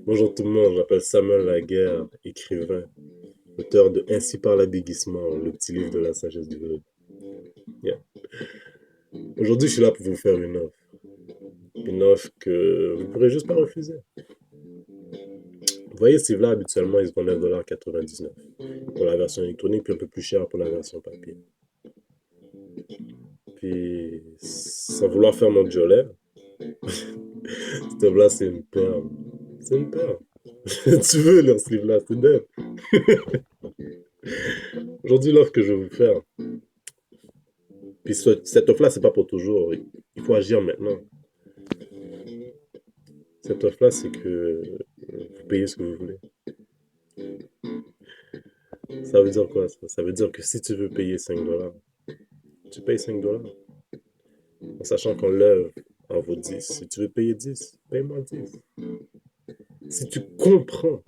Bonjour tout le monde, je m'appelle Samuel Laguerre, écrivain, auteur de Ainsi par l'abbéguissement, le petit livre de la sagesse du Vide. Yeah. Aujourd'hui, je suis là pour vous faire une offre que vous ne pourrez juste pas refuser. Vous voyez, ce livre-là, habituellement, il se vend 9,99 $ pour la version électronique, puis un peu plus cher pour la version papier. Puis, sans vouloir faire mon jolet, cette œuvre-là, c'est une perle. C'est une perle. Tu veux lire ce livre-là, c'est bête. Aujourd'hui, l'offre que je vais vous faire, puis cette offre-là, c'est pas pour toujours. Il faut agir maintenant. Cette offre-là, c'est que vous payez ce que vous voulez. Ça veut dire quoi, ça? Ça veut dire que si tu veux payer 5 $, tu payes 5 $. En sachant qu'on l'œuvre en vaut 10. Si tu veux payer 10, paye-moi 10. Si tu comprends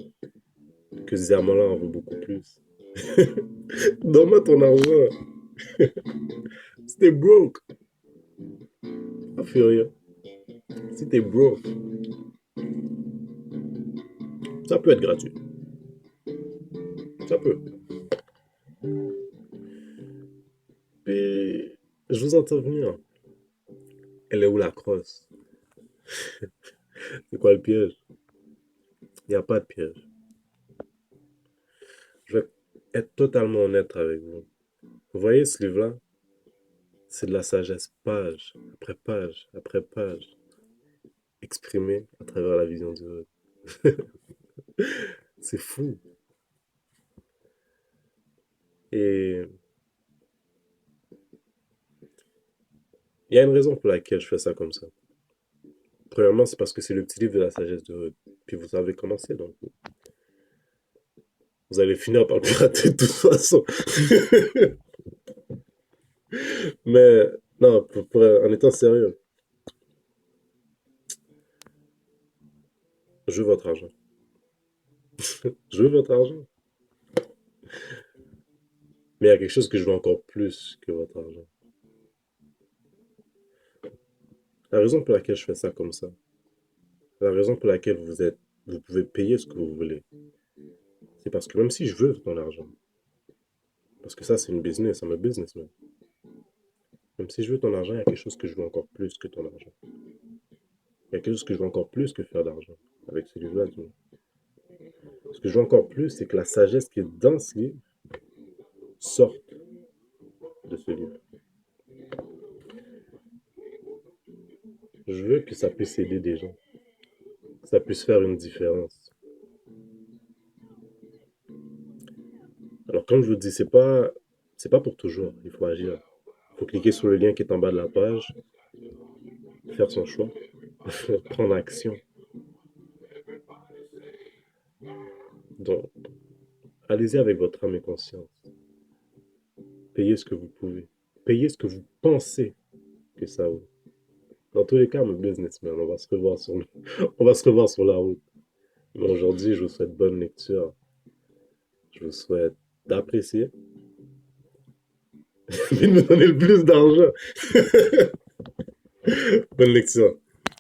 que ce diamant-là en vaut beaucoup plus, donne-moi ton argent. Si t'es broke, I feel you. Si t'es broke, ça peut être gratuit. Ça peut. Et je vous entends venir. Elle est où la crosse? C'est quoi le piège? Il n'y a pas de piège. Je vais être totalement honnête avec vous. Vous voyez ce livre-là? C'est de la sagesse, page après page, exprimée à travers la vision du Hood. C'est fou. Et il y a une raison pour laquelle je fais ça comme ça. Premièrement, c'est parce que c'est le petit livre de la sagesse du Hood. Puis vous savez comment c'est, donc vous allez finir par le pirater de toute façon. Mais non, en étant sérieux, je veux votre argent. Je veux votre argent. Mais il y a quelque chose que je veux encore plus que votre argent. La raison pour laquelle je fais ça comme ça, la raison pour laquelle vous pouvez payer ce que vous voulez, c'est parce que même si je veux ton argent, parce que ça c'est une business, I'm a businessman, même si je veux ton argent, il y a quelque chose que je veux encore plus que ton argent. Il y a quelque chose que je veux encore plus que faire d'argent avec ce livre-là. Ce que je veux encore plus, c'est que la sagesse qui est dans ce livre sorte de ce livre. Je veux que ça puisse aider des gens, que ça puisse faire une différence. Alors comme je vous dis, c'est pas pour toujours, il faut agir. Il faut cliquer sur le lien qui est en bas de la page, faire son choix, prendre action. Donc, allez-y avec votre âme et conscience. Payez ce que vous pouvez. Payez ce que vous pensez que ça vaut. Dans tous les cas, mon businessman, on va se revoir sur la route. Mais aujourd'hui, je vous souhaite bonne lecture. Je vous souhaite d'apprécier, mais de me donner le plus d'argent. Bonne lecture.